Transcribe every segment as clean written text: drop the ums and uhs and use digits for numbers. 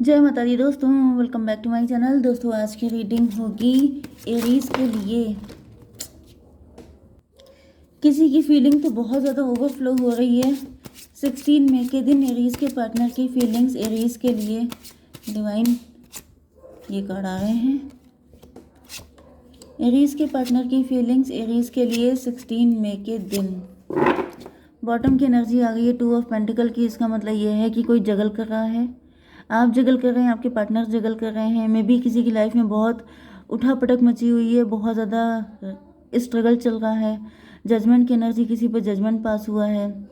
जय माता दी दोस्तों, welcome back to my channel. दोस्तों आज की रीडिंग होगी एरीज के लिए। किसी की फीलिंग तो बहुत ज़्यादा ओवरफ्लो हो रही है 16 मई के दिन। एरीज के पार्टनर की फीलिंग्स एरीज के लिए डिवाइन ये कार्ड आ रहे हैं। एरीज के पार्टनर की फीलिंग्स एरीज के लिए 16 मई के दिन। बॉटम की एनर्जी आ गई है 2 ऑफ पेंटिकल की। इसका मतलब ये है कि कोई जगल कर रहा है, आप जगल कर रहे हैं, आपके पार्टनर जगल कर रहे हैं। मे बी किसी की लाइफ में बहुत उठापटक मची हुई है, बहुत ज़्यादा स्ट्रगल चल रहा है। जजमेंट की एनर्जी, किसी पर जजमेंट पास हुआ है।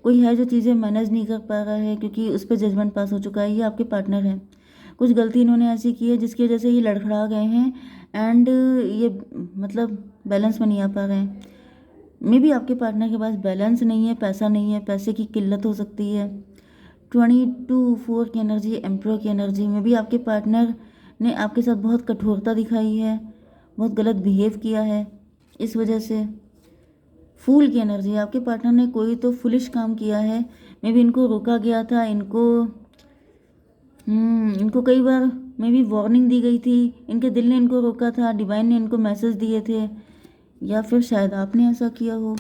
कोई है जो चीज़ें मैनेज नहीं कर पा रहा है क्योंकि उस पर जजमेंट पास हो चुका है। ये आपके पार्टनर हैं, कुछ गलती इन्होंने ऐसी की है जिसकी वजह से ये लड़खड़ा गए हैं एंड ये मतलब बैलेंस में नहीं आ पा रहे हैं। मे बी आपके पार्टनर के पास बैलेंस नहीं है, पैसा नहीं है, पैसे की किल्लत हो सकती है। 22 4 की एनर्जी, एम्परर की एनर्जी में भी आपके पार्टनर ने आपके साथ बहुत कठोरता दिखाई है, बहुत गलत बिहेव किया है। इस वजह से फूल की एनर्जी, आपके पार्टनर ने कोई तो फुलिश काम किया है। मे बी इनको रोका गया था, इनको कई बार मे बी वार्निंग दी गई थी, इनके दिल ने इनको रोका था, डिवाइन ने इनको मैसेज दिए थे, या फिर शायद आपने ऐसा किया हो।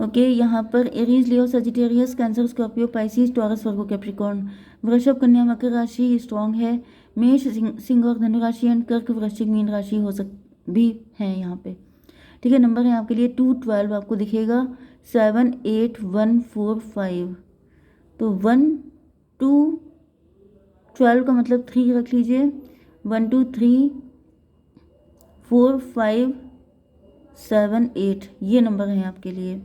ओके, यहाँ पर Aries, Leo, Sagittarius, Cancer, Scorpio, Pisces, Taurus, Virgo, Capricorn, वृषभ, कन्या, मकर राशि स्ट्रॉन्ग है। मेष, सिंह और धनु राशि एंड कर्क, वृश्चिक, मीन राशि हो सक भी है यहाँ पे। ठीक है, नंबर है आपके लिए 2 12 आपको दिखेगा 7 8 1 4 5। तो 1 2 12 का मतलब 3 रख लीजिए। 1 2 3 4 5 7 8 ये नंबर है आपके लिए।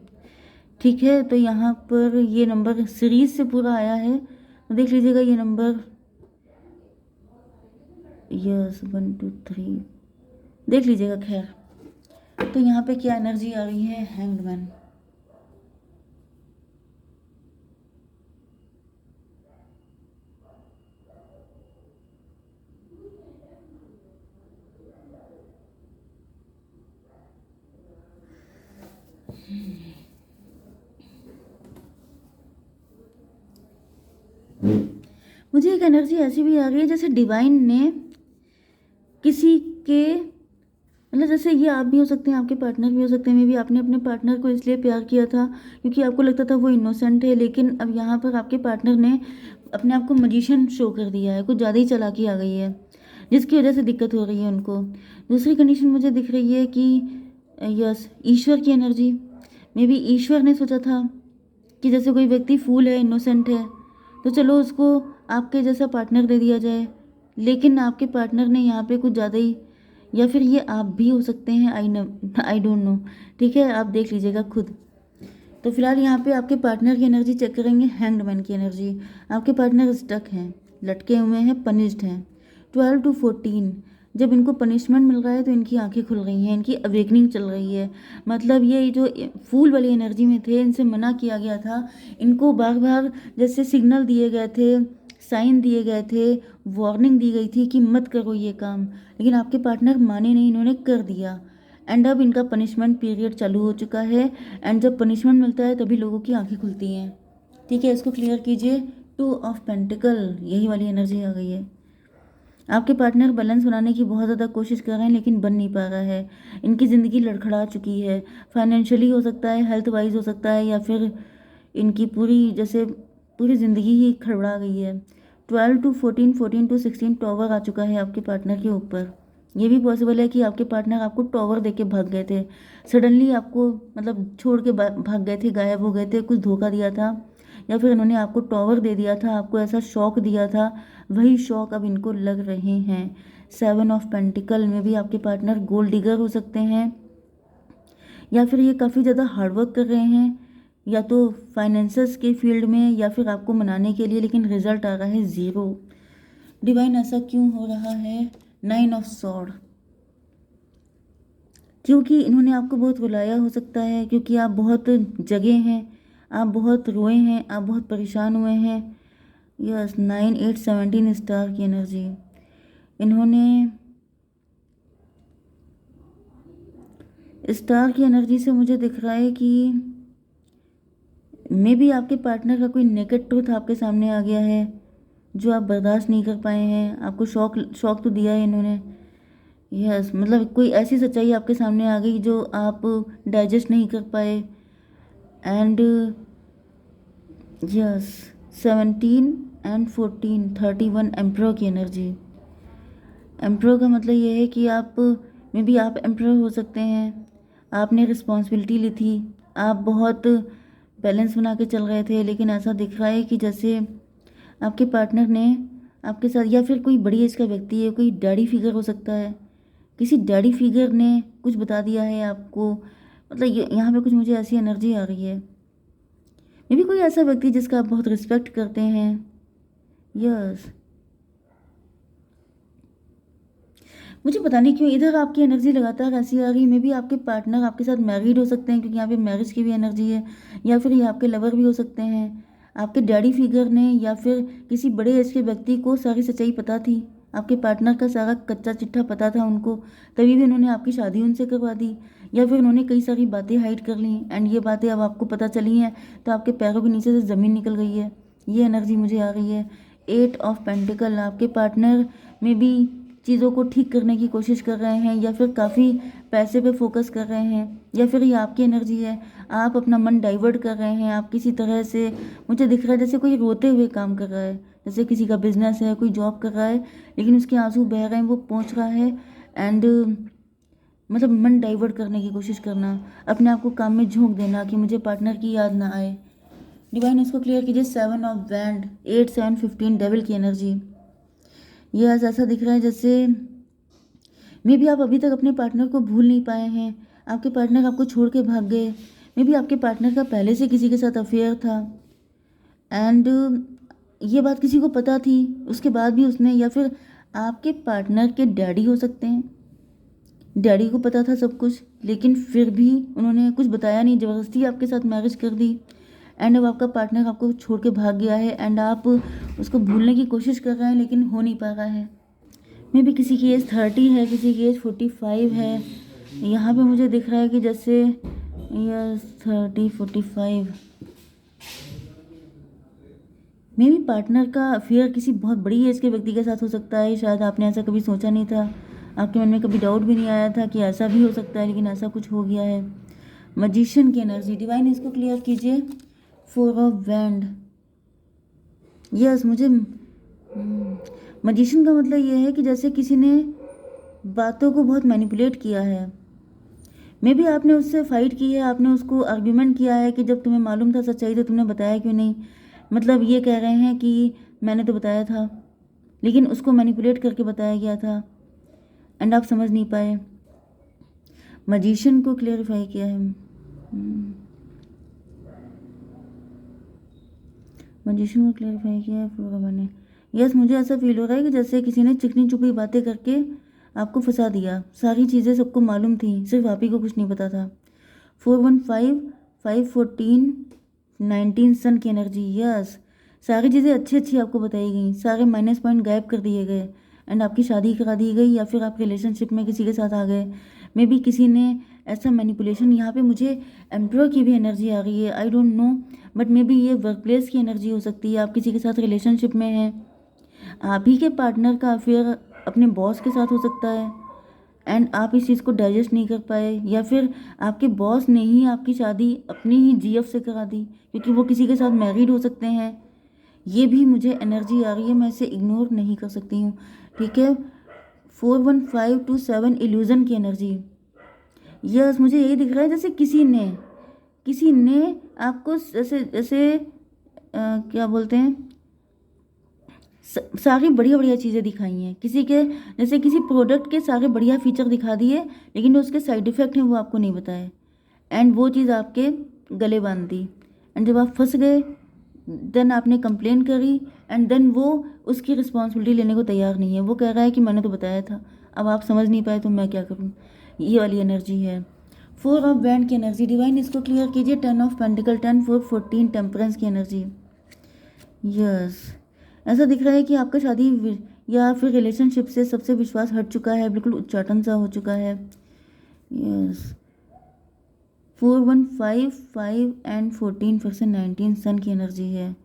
ठीक है, तो यहाँ पर ये नंबर सीरीज से पूरा आया है, तो देख लीजिएगा ये नंबर। यस 1 2 3 देख लीजिएगा। खैर, तो यहाँ पे क्या एनर्जी आ रही है, हैंग्ड मैन। मुझे एक एनर्जी ऐसी भी आ रही है जैसे डिवाइन ने किसी के मतलब, जैसे ये आप भी हो सकते हैं, आपके पार्टनर भी हो सकते हैं। मे बी आपने अपने पार्टनर को इसलिए प्यार किया था क्योंकि आपको लगता था वो इनोसेंट है, लेकिन अब यहाँ पर आपके पार्टनर ने अपने आप को मजिशियन शो कर दिया है। कुछ ज़्यादा ही चालाकी आ गई है जिसकी वजह से दिक्कत हो रही है उनको। दूसरी कंडीशन मुझे दिख रही है कि यस, ईश्वर की एनर्जी। मे बी ईश्वर ने सोचा था कि जैसे कोई व्यक्ति फूल है, इनोसेंट है, तो चलो उसको आपके जैसा पार्टनर दे दिया जाए, लेकिन आपके पार्टनर ने यहाँ पे कुछ ज़्यादा ही, या फिर ये आप भी हो सकते हैं, आई डोंट नो। ठीक है, आप देख लीजिएगा खुद। तो फिलहाल यहाँ पे आपके पार्टनर की एनर्जी चेक करेंगे, हैंग्ड मैन की एनर्जी। आपके पार्टनर स्टक हैं, लटके हुए हैं, पनिश्ड हैं। 12 to 14 जब इनको पनिशमेंट मिल रहा है तो इनकी आंखें खुल रही हैं, इनकी अवेकनिंग चल रही है। मतलब ये जो फूल वाली एनर्जी में थे, इनसे मना किया गया था, इनको बार बार जैसे सिग्नल दिए गए थे, साइन दिए गए थे, वार्निंग दी गई थी कि मत करो ये काम, लेकिन आपके पार्टनर माने नहीं, इन्होंने कर दिया। एंड अब इनका पनिशमेंट पीरियड चालू हो चुका है, एंड जब पनिशमेंट मिलता है तभी लोगों की आंखें खुलती हैं। ठीक है, इसको क्लियर कीजिए। 2 ऑफ पेंटिकल, यही वाली एनर्जी आ गई है। आपके पार्टनर बैलेंस बनाने की बहुत ज़्यादा कोशिश कर रहे हैं लेकिन बन नहीं पा रहा है। इनकी ज़िंदगी लड़खड़ा चुकी है, फाइनेंशियली हो सकता है, हेल्थ वाइज हो सकता है, या फिर इनकी पूरी ज़िंदगी ही खड़बड़ा गई है। 12 to 14 14 to 16 टॉवर आ चुका है आपके पार्टनर के ऊपर। ये भी पॉसिबल है कि आपके पार्टनर आपको टॉवर देके भाग गए थे, सडनली आपको मतलब छोड़ के भाग गए थे, गायब हो गए थे, कुछ धोखा दिया था, या फिर इन्होंने आपको टॉवर दे दिया था, आपको ऐसा शौक दिया था, वही शौक अब इनको लग रहे हैं। 7 ऑफ पेंटिकल में भी आपके पार्टनर गोल्ड डिगर हो सकते हैं, या फिर ये काफ़ी ज़्यादा हार्डवर्क कर रहे हैं, या तो फाइनेंसेस के फील्ड में, या फिर आपको मनाने के लिए, लेकिन रिजल्ट आ रहा है 0। डिवाइन ऐसा क्यों हो रहा है? 9 ऑफ सॉर्ड, क्योंकि इन्होंने आपको बहुत रुलाया हो सकता है, क्योंकि आप बहुत जगे हैं, आप बहुत रोए हैं, आप बहुत परेशान हुए हैं। यस, 9 8 17 स्टार की एनर्जी। इन्होंने स्टार की एनर्जी से मुझे दिख रहा है कि मे बी आपके पार्टनर का कोई नेकेड ट्रूथ आपके सामने आ गया है, जो आप बर्दाश्त नहीं कर पाए हैं। आपको शौक शौक तो दिया है इन्होंने। यस, मतलब कोई ऐसी सच्चाई आपके सामने आ गई जो आप डाइजेस्ट नहीं कर पाए। एंड यस, 17 and 14, 31 एम्प्रो की एनर्जी। एम्प्रो का मतलब ये है कि आप मे बी आप एम्प्रो हो सकते हैं। आपने रिस्पॉन्सिबिलिटी ली थी, आप बहुत बैलेंस बना के चल रहे थे, लेकिन ऐसा दिख रहा है कि जैसे आपके पार्टनर ने आपके साथ, या फिर कोई बड़ी एज का व्यक्ति है, कोई डैडी फिगर हो सकता है, किसी डैडी फिगर ने कुछ बता दिया है आपको। मतलब यहाँ पे कुछ मुझे ऐसी एनर्जी आ रही है। मे बी कोई ऐसा व्यक्ति जिसका आप बहुत रिस्पेक्ट करते हैं। यस, मुझे पता नहीं क्यों इधर आपकी एनर्जी लगातार ऐसी आ रही। मे बी आपके पार्टनर आपके साथ मैरिड हो सकते हैं, क्योंकि यहाँ पे मैरिज की भी एनर्जी है, या फिर ये आपके लवर भी हो सकते हैं। आपके डैडी फिगर ने या फिर किसी बड़े एज के व्यक्ति को सारी सच्चाई पता थी। आपके पार्टनर का सारा कच्चा चिट्ठा पता था उनको, तभी भी उन्होंने आपकी शादी उनसे करवा दी, या फिर उन्होंने कई सारी बातें हाइड कर ली एंड ये बातें अब आपको पता चली हैं तो आपके पैरों के नीचे से ज़मीन निकल गई है। ये एनर्जी मुझे आ रही है। 8 ऑफ पेंटिकल, आपके पार्टनर में भी चीज़ों को ठीक करने की कोशिश कर रहे हैं, या फिर काफ़ी पैसे पे फोकस कर रहे हैं, या फिर ये आपकी एनर्जी है, आप अपना मन डाइवर्ट कर रहे हैं। आप किसी तरह से, मुझे दिख रहा है जैसे कोई रोते हुए काम कर रहा है, जैसे किसी का बिजनेस है, कोई जॉब कर रहा है, लेकिन उसके आंसू बह रहे हैं, वो पहुंच रहा है। एंड मतलब मन डाइवर्ट करने की कोशिश करना, अपने आप को काम में झोंक देना कि मुझे पार्टनर की याद ना आए। डिवाइन इसको क्लियर कीजिए। 7 ऑफ वैंड, 8, 7, 15 डेविल की एनर्जी। ये आज ऐसा दिख रहा है जैसे मे बी आप अभी तक अपने पार्टनर को भूल नहीं पाए हैं। आपके पार्टनर आपको छोड़ के भाग गए। मे बी आपके पार्टनर का पहले से किसी के साथ अफेयर था एंड ये बात किसी को पता थी, उसके बाद भी उसने, या फिर आपके पार्टनर के डैडी हो सकते हैं, डैडी को पता था सब कुछ, लेकिन फिर भी उन्होंने कुछ बताया नहीं, ज़बरदस्ती आपके साथ मैरिज कर दी। एंड अब आपका पार्टनर आपको छोड़ के भाग गया है एंड आप उसको भूलने की कोशिश कर रहे हैं, लेकिन हो नहीं पा रहा है। मे बी किसी की एज 30 है, किसी की एज 45 है। यहाँ पे मुझे दिख रहा है कि जैसे यस 30, 45। मे बी पार्टनर का अफेयर किसी बहुत बड़ी एज के व्यक्ति के साथ हो सकता है। शायद आपने ऐसा कभी सोचा नहीं था, आपके मन में कभी डाउट भी नहीं आया था कि ऐसा भी हो सकता है, लेकिन ऐसा कुछ हो गया है। मजिशियन की एनर्जी। डिवाइन इसको क्लियर कीजिए। 4 ऑफ वैंड। यस, मुझे मजिशियन का मतलब ये है कि जैसे किसी ने बातों को बहुत मैनिपुलेट किया है। मे बी आपने उससे फाइट की है, आपने उसको आर्ग्यूमेंट किया है कि जब तुम्हें मालूम था सच्चाई तो तुमने बताया क्यों नहीं। मतलब ये कह रहे हैं कि मैंने तो बताया था, लेकिन उसको मैनिपुलेट करके बताया गया था एंड आप समझ नहीं पाए। मजिशियन को क्लेरिफाई किया है। मजिशियन को क्लेरिफाई किया है पूरा ने। यस, मुझे ऐसा फील हो रहा है कि जैसे किसी ने चिकनी चुपड़ी बातें करके आपको फंसा दिया। सारी चीज़ें सबको मालूम थी, सिर्फ आप ही को कुछ नहीं पता था। 415, 514, 19 सन की एनर्जी। यस, सारी चीज़ें अच्छी अच्छी आपको बताई गई, सारे माइनस पॉइंट गायब कर दिए गए एंड आपकी शादी करा दी गई, या फिर आप रिलेशनशिप में किसी के साथ आ गए। मे बी किसी ने ऐसा मैनिपुलेशन, यहाँ पे मुझे एम्प्रोर की भी एनर्जी आ रही है, I don't know, but may be ये वर्क प्लेस की एनर्जी हो सकती है। आप किसी के साथ रिलेशनशिप में हैं, आप ही के पार्टनर का अफेयर अपने बॉस के साथ हो सकता है एंड आप इस चीज़ को डाइजेस्ट नहीं कर पाए, या फिर आपके बॉस ने ही आपकी शादी अपनी ही जीएफ से करा दी, क्योंकि वो किसी के साथ मैरिड हो सकते हैं। ये भी मुझे एनर्जी आ रही है, मैं इसे इग्नोर नहीं कर सकती हूँ। ठीक है। 415 to 7 इल्यूजन की एनर्जी। यस, मुझे यही दिख रहा है जैसे किसी ने आपको जैसे जैसे क्या बोलते हैं, सारी बढ़िया बढ़िया चीज़ें दिखाई हैं किसी के, जैसे किसी प्रोडक्ट के सारे बढ़िया फीचर दिखा दिए, लेकिन जो उसके साइड इफ़ेक्ट हैं वो आपको नहीं बताए एंड वो चीज़ आपके गले बांध दी एंड जब आप फंस गए देन आपने कंप्लेन करी एंड देन वो उसकी रिस्पॉन्सिबिलिटी लेने को तैयार नहीं है। वो कह रहा है कि मैंने तो बताया था, अब आप समझ नहीं पाए तो मैं क्या करूँ। ये वाली एनर्जी है। 4 ऑफ वैंड की एनर्जी। डिवाइन इसको क्लियर कीजिए। 10 ऑफ पेंटिकल, 10, 4, 14 टेम्परेंस की एनर्जी। यस, ऐसा दिख रहा है कि आपका शादी या फिर रिलेशनशिप से सबसे विश्वास हट चुका है, बिल्कुल उच्चाटन सा हो चुका है। यस, 4, 1, 5, 5 एंड 14 फिर से 19 सन की एनर्जी है।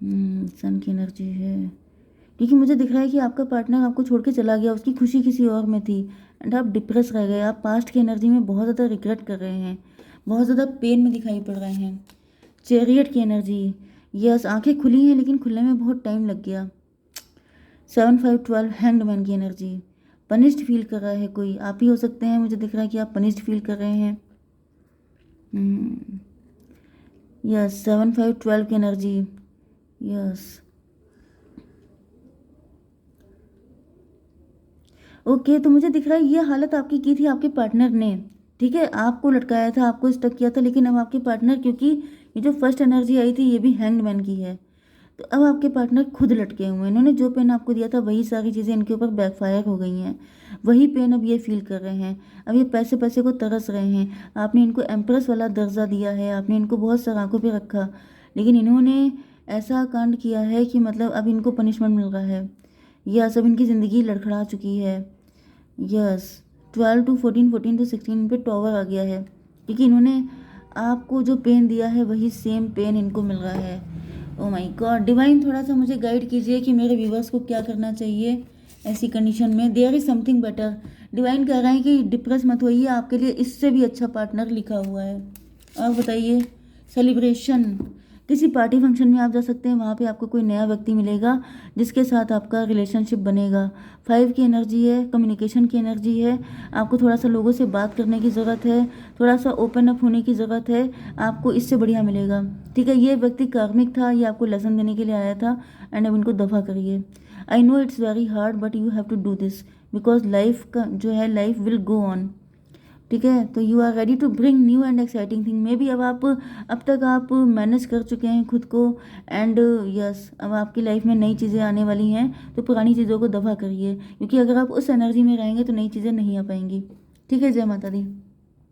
सन की एनर्जी है, क्योंकि मुझे दिख रहा है कि आपका पार्टनर आपको छोड़ के चला गया, उसकी खुशी किसी और में थी एंड आप डिप्रेस रह गए। आप पास्ट की एनर्जी में बहुत ज़्यादा रिग्रेट कर रहे हैं, बहुत ज़्यादा पेन में दिखाई पड़ रहे हैं। चैरियट की एनर्जी, यस, आंखें खुली हैं लेकिन खुलने में बहुत टाइम लग गया। 7 5 12 हैंग्ड मैन की एनर्जी, पनिश्ड फील कर रहा है कोई, आप ही हो सकते हैं। मुझे दिख रहा है कि आप पनिश्ड फील कर रहे हैं। यस, 7 5 12 की एनर्जी, यस। ओके, तो मुझे दिख रहा है ये हालत आपकी की थी आपके पार्टनर ने, ठीक है, आपको लटकाया था, आपको स्टक किया था, लेकिन अब आपके पार्टनर, क्योंकि ये जो फर्स्ट एनर्जी आई थी ये भी हैंग्ड मैन की है, तो अब आपके पार्टनर खुद लटके हुए हैं। इन्होंने जो पेन आपको दिया था वही सारी चीज़ें इनके ऊपर बैकफायर हो गई हैं, वही पेन अब ये फील कर रहे हैं। अब ये पैसे पैसे को तरस रहे हैं। आपने इनको एम्प्रेस वाला दर्जा दिया है, आपने इनको बहुत सारा आंखों पे रखा, लेकिन इन्होंने ऐसा कांड किया है कि मतलब अब इनको पनिशमेंट मिल रहा है, या सब इनकी ज़िंदगी लड़खड़ा चुकी है। यस, 12 to 14, 14 to 16 इन पे टॉवर आ गया है, क्योंकि इन्होंने आपको जो पेन दिया है वही सेम पेन इनको मिल रहा है। ओ माय गॉड, डिवाइन थोड़ा सा मुझे गाइड कीजिए कि मेरे व्यूवर्स को क्या करना चाहिए ऐसी कंडीशन में। There is something better. Divine कह रहे हैं कि डिप्रेस मत होइए, आपके लिए इससे भी अच्छा पार्टनर लिखा हुआ है। और बताइए, सेलिब्रेशन, किसी पार्टी फंक्शन में आप जा सकते हैं, वहाँ पे आपको कोई नया व्यक्ति मिलेगा जिसके साथ आपका रिलेशनशिप बनेगा। 5 की एनर्जी है, कम्युनिकेशन की एनर्जी है। आपको थोड़ा सा लोगों से बात करने की ज़रूरत है, थोड़ा सा ओपन अप होने की ज़रूरत है, आपको इससे बढ़िया मिलेगा। ठीक है, ये व्यक्ति कार्मिक था, ये आपको लेसन देने के लिए आया था एंड अब इनको दफ़ा करिए। I know it's very hard but you have to do this, because life का जो है, लाइफ विल गो ऑन। ठीक है, तो you are ready to bring new and exciting thing. Maybe अब तक आप मैनेज कर चुके हैं खुद को एंड यस, अब आपकी लाइफ में नई चीज़ें आने वाली हैं, तो पुरानी चीज़ों को दफ़ा करिए, क्योंकि अगर आप उस एनर्जी में रहेंगे तो नई चीज़ें नहीं आ पाएंगी। ठीक है, जय माता दी।